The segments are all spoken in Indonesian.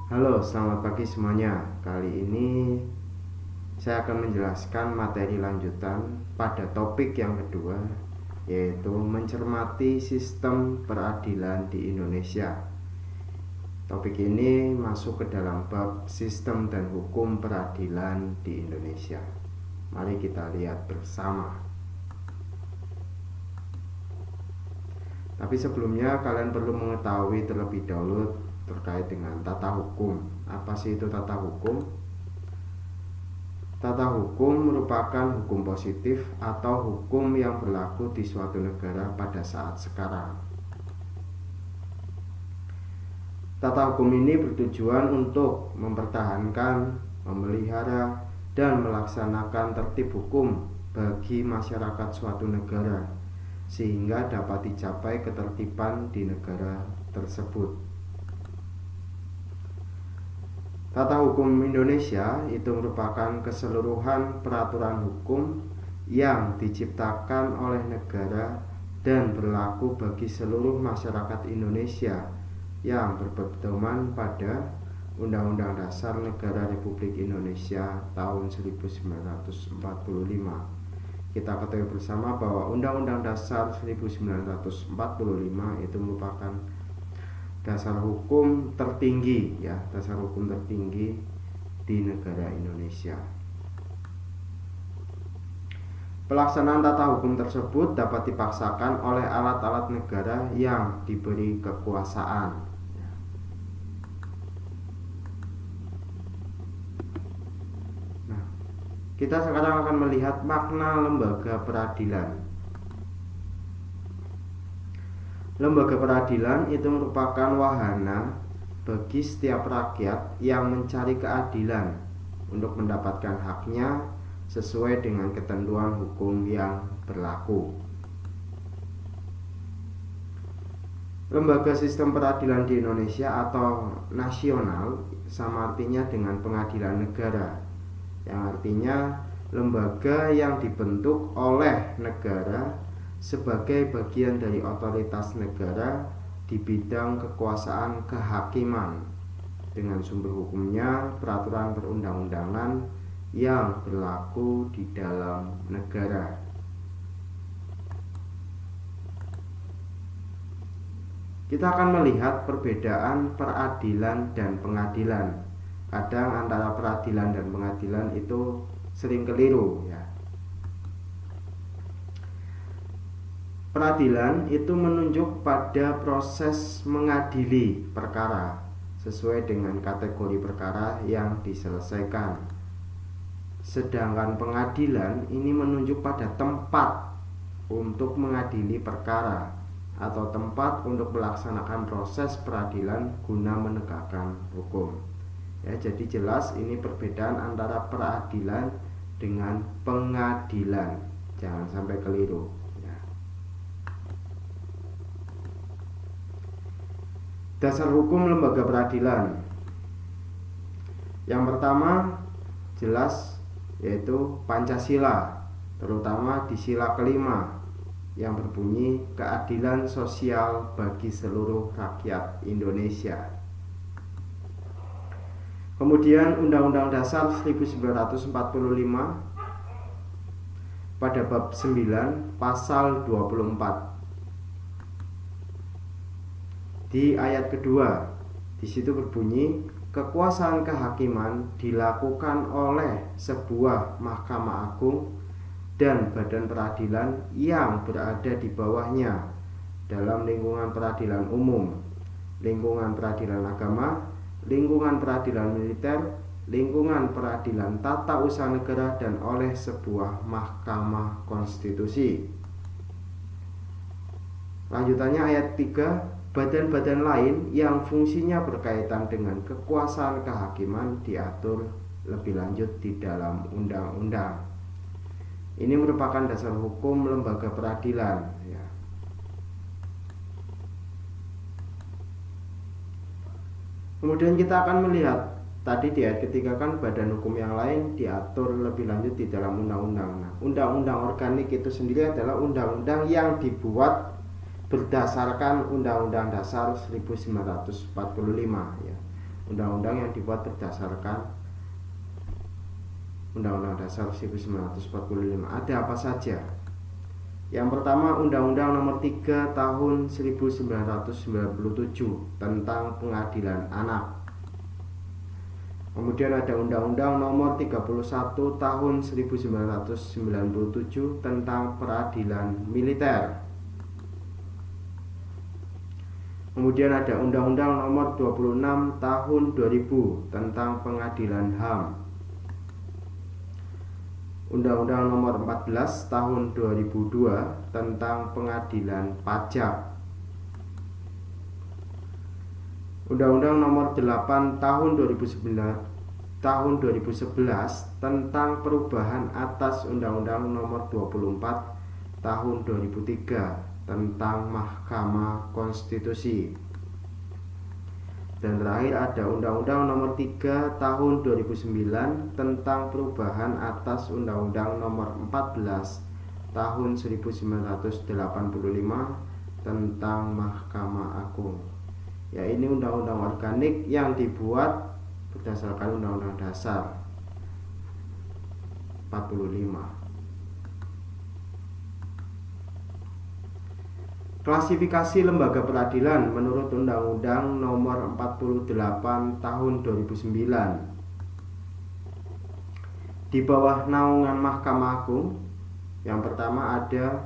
Halo, selamat pagi semuanya. Kali ini saya akan menjelaskan materi lanjutan pada topik yang kedua, yaitu mencermati sistem peradilan di Indonesia. Topik ini masuk ke dalam bab sistem dan hukum peradilan di Indonesia. Mari kita lihat bersama. Tapi sebelumnya kalian perlu mengetahui terlebih dahulu terkait dengan tata hukum. Apa sih itu tata hukum? Tata hukum merupakan hukum positif atau hukum yang berlaku di suatu negara pada saat sekarang. Tata hukum ini bertujuan untuk mempertahankan, memelihara, dan melaksanakan tertib hukum bagi masyarakat suatu negara, sehingga dapat dicapai ketertiban di negara tersebut. Tata hukum Indonesia itu merupakan keseluruhan peraturan hukum yang diciptakan oleh negara dan berlaku bagi seluruh masyarakat Indonesia yang berpedoman pada Undang-Undang Dasar Negara Republik Indonesia tahun 1945. Kita ketahui bersama bahwa Undang-Undang Dasar 1945 itu merupakan dasar hukum tertinggi, dasar hukum tertinggi di negara Indonesia. Pelaksanaan tata hukum tersebut dapat dipaksakan oleh alat-alat negara yang diberi kekuasaan. Kita sekarang akan melihat makna lembaga peradilan. Lembaga peradilan itu merupakan wahana bagi setiap rakyat yang mencari keadilan untuk mendapatkan haknya sesuai dengan ketentuan hukum yang berlaku. Lembaga sistem peradilan di Indonesia atau nasional sama artinya dengan pengadilan negara, yang artinya lembaga yang dibentuk oleh negara sebagai bagian dari otoritas negara di bidang kekuasaan kehakiman dengan sumber hukumnya peraturan perundang-undangan yang berlaku di dalam negara. Kita akan melihat perbedaan peradilan dan pengadilan. Kadang antara peradilan dan pengadilan itu sering keliru, Peradilan itu menunjuk pada proses mengadili perkara sesuai dengan kategori perkara yang diselesaikan. Sedangkan pengadilan ini menunjuk pada tempat untuk mengadili perkara atau tempat untuk melaksanakan proses peradilan guna menegakkan hukum. Jadi jelas ini perbedaan antara peradilan dengan pengadilan. Jangan sampai keliru. Dasar hukum lembaga peradilan. Yang pertama jelas yaitu Pancasila, terutama di sila kelima yang berbunyi keadilan sosial bagi seluruh rakyat Indonesia. Kemudian Undang-Undang Dasar 1945 pada bab 9 pasal 24. Di ayat kedua, di situ berbunyi kekuasaan kehakiman dilakukan oleh sebuah Mahkamah Agung dan badan peradilan yang berada di bawahnya dalam lingkungan peradilan umum, lingkungan peradilan agama, lingkungan peradilan militer, lingkungan peradilan tata usaha negara, dan oleh sebuah mahkamah konstitusi. Lanjutannya ayat 3, badan-badan lain yang fungsinya berkaitan dengan kekuasaan kehakiman diatur lebih lanjut di dalam undang-undang. Ini merupakan dasar hukum lembaga peradilan, Kemudian kita akan melihat tadi di ayat ketiga kan badan hukum yang lain diatur lebih lanjut di dalam undang-undang. Nah, undang-undang organik itu sendiri adalah undang-undang yang dibuat berdasarkan Undang-Undang Dasar 1945, undang-undang yang dibuat berdasarkan Undang-Undang Dasar 1945. Ada apa saja? Yang pertama, Undang-Undang Nomor 3 Tahun 1997 tentang Pengadilan Anak. Kemudian ada Undang-Undang Nomor 31 Tahun 1997 tentang Peradilan Militer. Kemudian ada Undang-Undang Nomor 26 Tahun 2000 tentang Pengadilan HAM. Undang-Undang Nomor 14 Tahun 2002 tentang Pengadilan Pajak. Undang-Undang Nomor 8 Tahun 2011 tentang perubahan atas Undang-Undang Nomor 24 Tahun 2003 tentang Mahkamah Konstitusi. Dan terakhir ada Undang-Undang Nomor 3 Tahun 2009 tentang perubahan atas Undang-Undang Nomor 14 Tahun 1985 tentang Mahkamah Agung. Ya, ini undang-undang organik yang dibuat berdasarkan Undang-Undang Dasar 45. Klasifikasi lembaga peradilan menurut Undang-Undang Nomor 48 Tahun 2009. Di bawah naungan Mahkamah Agung, yang pertama ada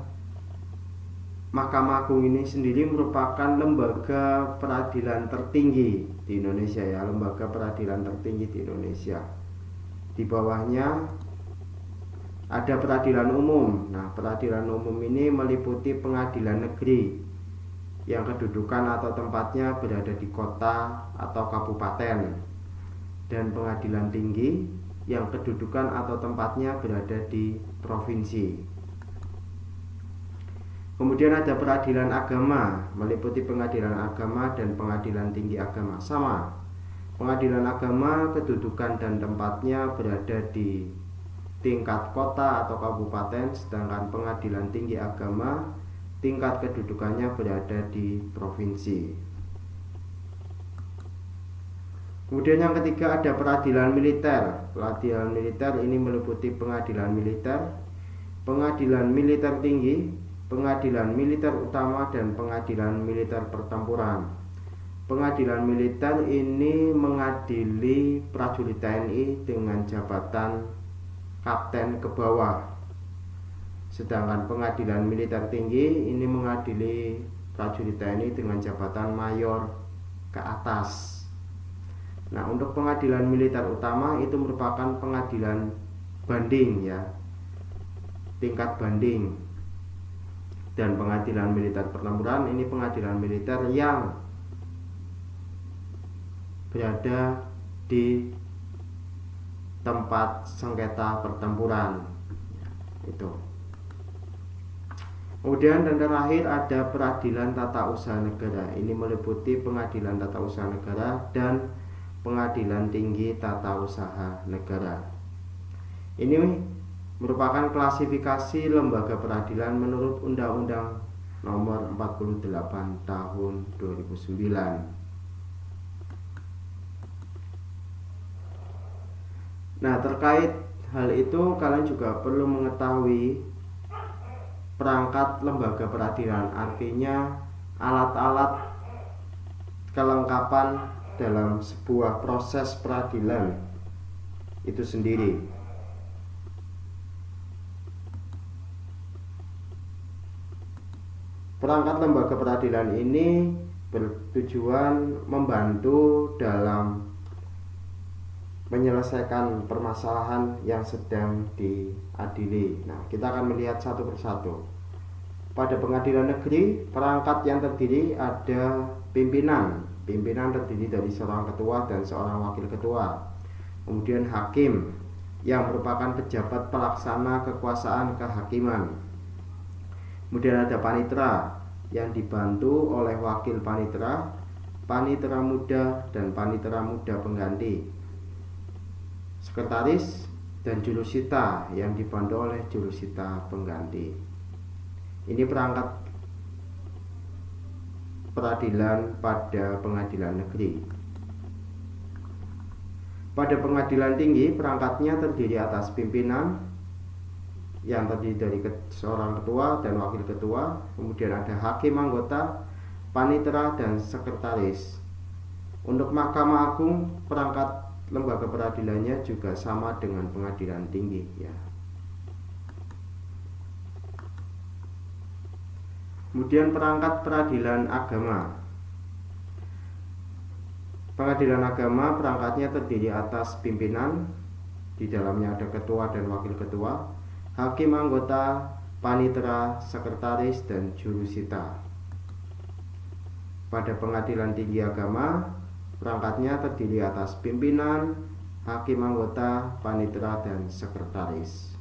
Mahkamah Agung ini sendiri merupakan lembaga peradilan tertinggi di Indonesia, ya, lembaga peradilan tertinggi di Indonesia. Di bawahnya ada peradilan umum. Nah, peradilan umum ini meliputi pengadilan negeri yang kedudukan atau tempatnya berada di kota atau kabupaten, dan pengadilan tinggi yang kedudukan atau tempatnya berada di provinsi. Kemudian ada peradilan agama, meliputi pengadilan agama dan pengadilan tinggi agama. Sama, pengadilan agama kedudukan dan tempatnya berada di tingkat kota atau kabupaten, sedangkan pengadilan tinggi agama tingkat kedudukannya berada di provinsi. Kemudian yang ketiga ada peradilan militer. Peradilan militer ini meliputi pengadilan militer, pengadilan militer tinggi, pengadilan militer utama, dan pengadilan militer pertempuran. Pengadilan militer ini mengadili prajurit TNI dengan jabatan kapten ke bawah, sedangkan pengadilan militer tinggi ini mengadili prajurit TNI dengan jabatan mayor ke atas. Nah, untuk pengadilan militer utama itu merupakan pengadilan banding, ya, tingkat banding. Dan pengadilan militer pertempuran ini pengadilan militer yang berada di tempat sengketa pertempuran itu. Kemudian dan terakhir ada peradilan tata usaha negara. Ini meliputi pengadilan tata usaha negara dan pengadilan tinggi tata usaha negara. Ini merupakan klasifikasi lembaga peradilan menurut Undang-Undang Nomor 48 Tahun 2009. Nah, terkait hal itu kalian juga perlu mengetahui perangkat lembaga peradilan, artinya alat-alat kelengkapan dalam sebuah proses peradilan itu sendiri. Perangkat lembaga peradilan ini bertujuan membantu dalam menyelesaikan permasalahan yang sedang diadili. Nah, kita akan melihat satu persatu. Pada pengadilan negeri, perangkat yang terdiri ada pimpinan. Pimpinan terdiri dari seorang ketua dan seorang wakil ketua. Kemudian hakim yang merupakan pejabat pelaksana kekuasaan kehakiman. Kemudian ada panitera yang dibantu oleh wakil panitera, panitera muda, dan panitera muda pengganti. Sekretaris dan jurusita yang dibantu oleh jurusita pengganti. Ini perangkat peradilan pada pengadilan negeri. Pada pengadilan tinggi, perangkatnya terdiri atas pimpinan yang terdiri dari seorang ketua dan wakil ketua, kemudian ada hakim anggota, panitera, dan sekretaris. Untuk Mahkamah Agung, perangkat lembaga peradilannya juga sama dengan pengadilan tinggi ya. Kemudian perangkat peradilan agama. Pengadilan agama perangkatnya terdiri atas pimpinan, di dalamnya ada ketua dan wakil ketua, hakim anggota, panitera, sekretaris, dan jurusita. Pada pengadilan tinggi agama, perangkatnya terdiri atas pimpinan, hakim anggota, panitera, dan sekretaris.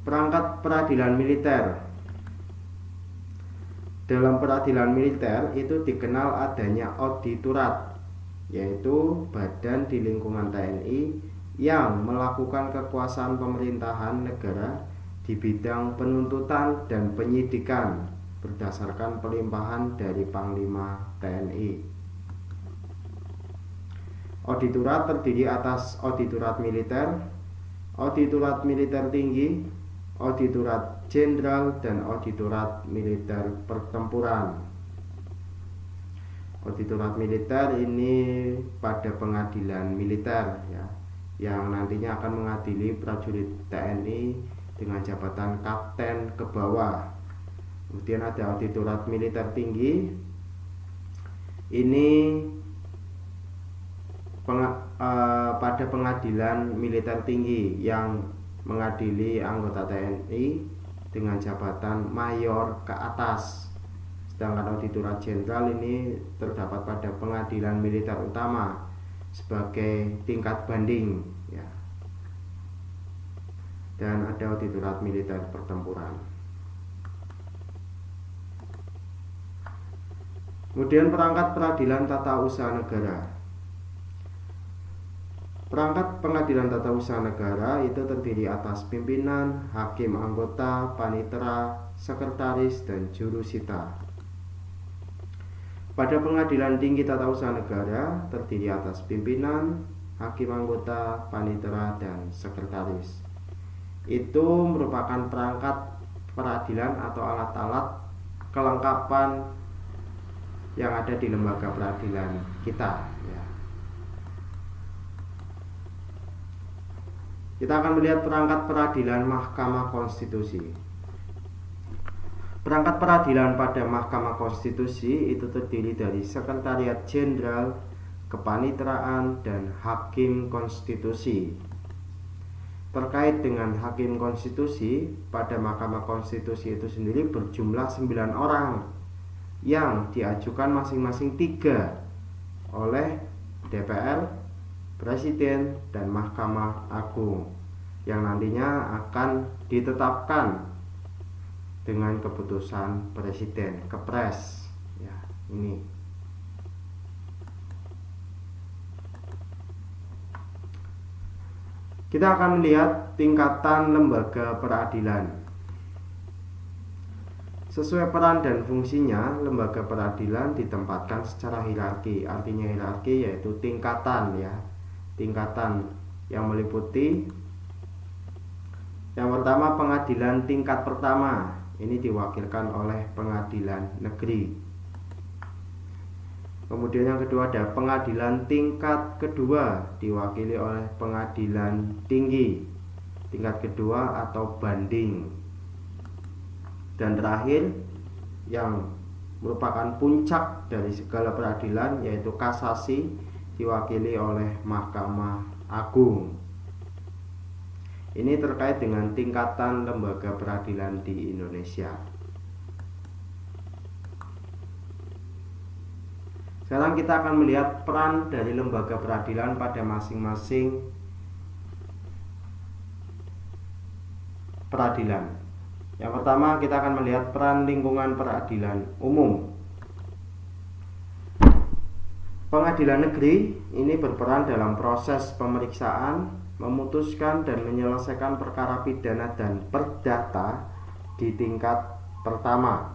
Perangkat peradilan militer. Dalam peradilan militer itu dikenal adanya auditorat, yaitu badan di lingkungan TNI yang melakukan kekuasaan pemerintahan negara di bidang penuntutan dan penyidikan berdasarkan pelimpahan dari Panglima TNI. Auditorat terdiri atas auditorat militer, auditorat militer tinggi, auditorat jenderal, dan auditorat militer pertempuran. Auditorat militer ini pada pengadilan militer ya, yang nantinya akan mengadili prajurit TNI dengan jabatan kapten ke bawah. Kemudian ada auditorat militer tinggi. Ini pada pengadilan militer tinggi yang mengadili anggota TNI dengan jabatan mayor ke atas. Sedangkan auditorat jenderal ini terdapat pada pengadilan militer utama sebagai tingkat banding ya. Dan ada auditorat militer pertempuran. Kemudian perangkat peradilan tata usaha negara. Perangkat pengadilan tata usaha negara itu terdiri atas pimpinan, hakim anggota, panitera, sekretaris, dan jurusita. Pada pengadilan tinggi tata usaha negara terdiri atas pimpinan, hakim anggota, panitera, dan sekretaris. Itu merupakan perangkat peradilan atau alat-alat kelengkapan yang ada di lembaga peradilan kita ya. Kita akan melihat perangkat peradilan Mahkamah Konstitusi. Perangkat peradilan pada Mahkamah Konstitusi itu terdiri dari Sekretariat Jenderal, Kepaniteraan, dan Hakim Konstitusi. Terkait dengan Hakim Konstitusi, pada Mahkamah Konstitusi itu sendiri berjumlah 9 orang yang diajukan masing-masing 3 oleh DPR, Presiden, dan Mahkamah Agung yang nantinya akan ditetapkan dengan keputusan Presiden, Kepres ya. Ini kita akan melihat tingkatan lembaga peradilan. Sesuai peran dan fungsinya, lembaga peradilan ditempatkan secara hierarki. Artinya hierarki yaitu tingkatan ya. Tingkatan yang meliputi yang pertama pengadilan tingkat pertama, ini diwakilkan oleh pengadilan negeri. Kemudian yang kedua ada pengadilan tingkat kedua, diwakili oleh pengadilan tinggi tingkat kedua atau banding. Dan terakhir yang merupakan puncak dari segala peradilan yaitu kasasi, diwakili oleh Mahkamah Agung. Ini terkait dengan tingkatan lembaga peradilan di Indonesia. Sekarang kita akan melihat peran dari lembaga peradilan pada masing-masing peradilan. Yang pertama kita akan melihat peran lingkungan peradilan umum. Pengadilan negeri ini berperan dalam proses pemeriksaan, memutuskan dan menyelesaikan perkara pidana dan perdata di tingkat pertama.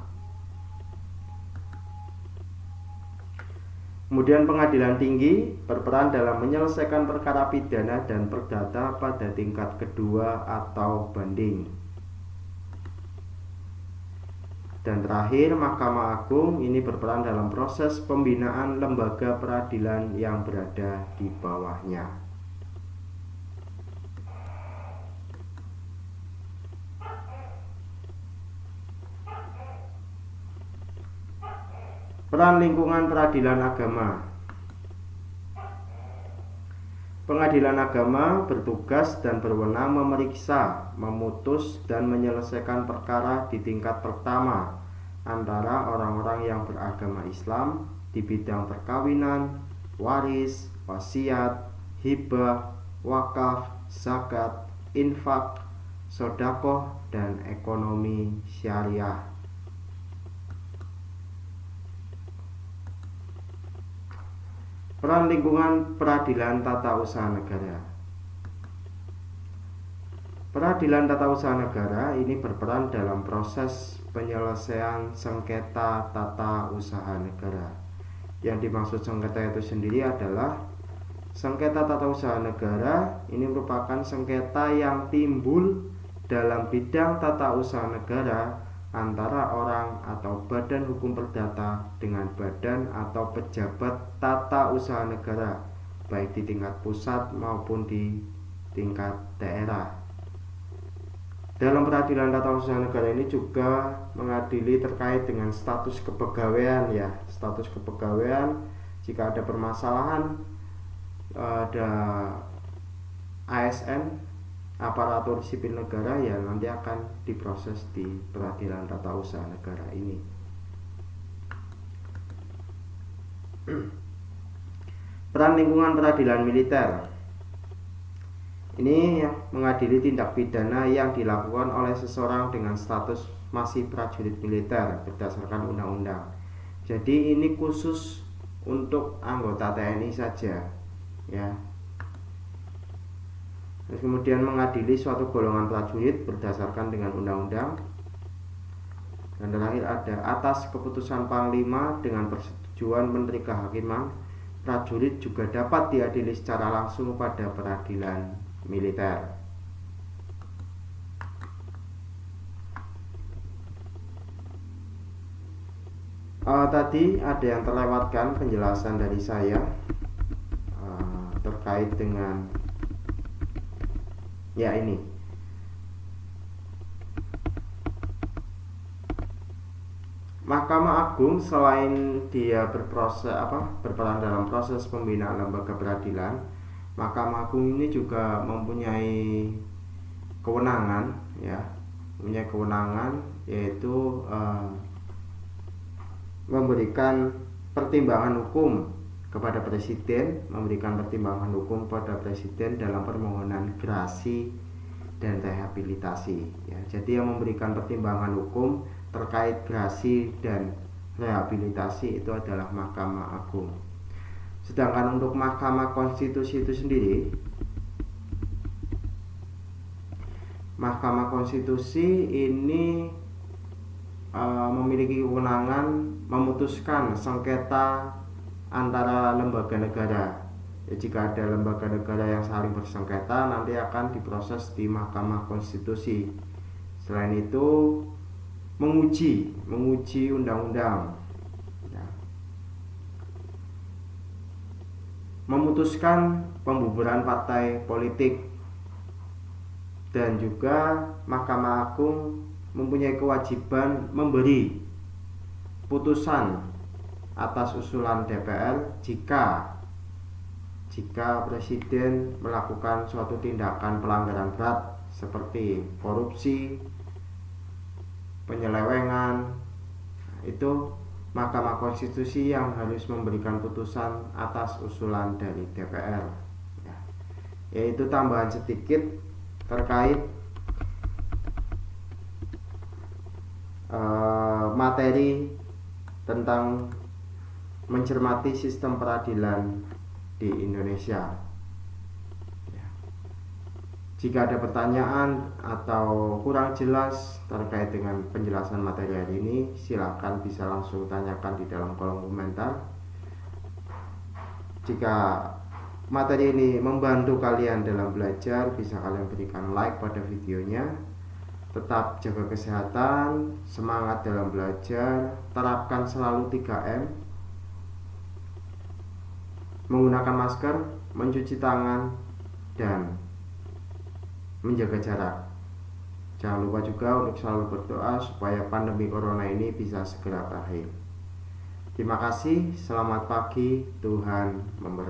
Kemudian pengadilan tinggi berperan dalam menyelesaikan perkara pidana dan perdata pada tingkat kedua atau banding. Dan terakhir, Mahkamah Agung ini berperan dalam proses pembinaan lembaga peradilan yang berada di bawahnya. Peran lingkungan peradilan agama. Pengadilan agama bertugas dan berwenang memeriksa, memutus, dan menyelesaikan perkara di tingkat pertama antara orang-orang yang beragama Islam di bidang perkawinan, waris, wasiat, hibah, wakaf, zakat, infak, sedekah, dan ekonomi syariah. Peran lingkungan peradilan tata usaha negara. Peradilan tata usaha negara ini berperan dalam proses penyelesaian sengketa tata usaha negara. Yang dimaksud sengketa itu sendiri adalah sengketa tata usaha negara ini merupakan sengketa yang timbul dalam bidang tata usaha negara antara orang atau badan hukum perdata dengan badan atau pejabat tata usaha negara, baik di tingkat pusat maupun di tingkat daerah. Dalam peradilan tata usaha negara ini juga mengadili terkait dengan status kepegawaian, ya, status kepegawaian. Jika ada permasalahan, ada ASN, aparatur sipil negara, ya nanti akan diproses di peradilan tata usaha negara ini. Peran lingkungan peradilan militer ini mengadili tindak pidana yang dilakukan oleh seseorang dengan status masih prajurit militer berdasarkan undang-undang. Jadi ini khusus untuk anggota TNI saja, ya. Terus kemudian mengadili suatu golongan prajurit berdasarkan dengan undang-undang. Dan terakhir ada atas keputusan Panglima dengan persetujuan Menteri Kehakiman, prajurit juga dapat diadili secara langsung pada peradilan militer. Tadi ada yang terlewatkan penjelasan dari saya terkait dengan ini. Mahkamah Agung selain dia berperan dalam proses pembinaan lembaga peradilan, Mahkamah Agung ini juga mempunyai kewenangan, yaitu memberikan pertimbangan hukum kepada presiden, dalam permohonan gerasi dan rehabilitasi, ya. Jadi yang memberikan pertimbangan hukum terkait gerasi dan rehabilitasi itu adalah Mahkamah Agung. Sedangkan untuk Mahkamah Konstitusi itu sendiri, Mahkamah Konstitusi ini memiliki kewenangan memutuskan sengketa antara lembaga negara. Jika ada lembaga negara yang saling bersengketa, nanti akan diproses di Mahkamah Konstitusi. Selain itu, menguji undang-undang, ya. Memutuskan pembubaran partai politik, dan juga Mahkamah Agung mempunyai kewajiban memberi putusan atas usulan DPR jika presiden melakukan suatu tindakan pelanggaran berat seperti korupsi, penyelewengan. Itu Mahkamah Konstitusi yang harus memberikan putusan atas usulan dari DPR, ya. Yaitu tambahan sedikit terkait materi tentang mencermati sistem peradilan di Indonesia. Jika ada pertanyaan atau kurang jelas terkait dengan penjelasan materi hari ini, silakan bisa langsung tanyakan di dalam kolom komentar. Jika materi ini membantu kalian dalam belajar, bisa kalian berikan like pada videonya. Tetap jaga kesehatan, semangat dalam belajar, terapkan selalu 3M, menggunakan masker, mencuci tangan, dan menjaga jarak. Jangan lupa juga untuk selalu berdoa supaya pandemi corona ini bisa segera berakhir. Terima kasih, selamat pagi, Tuhan memberkati.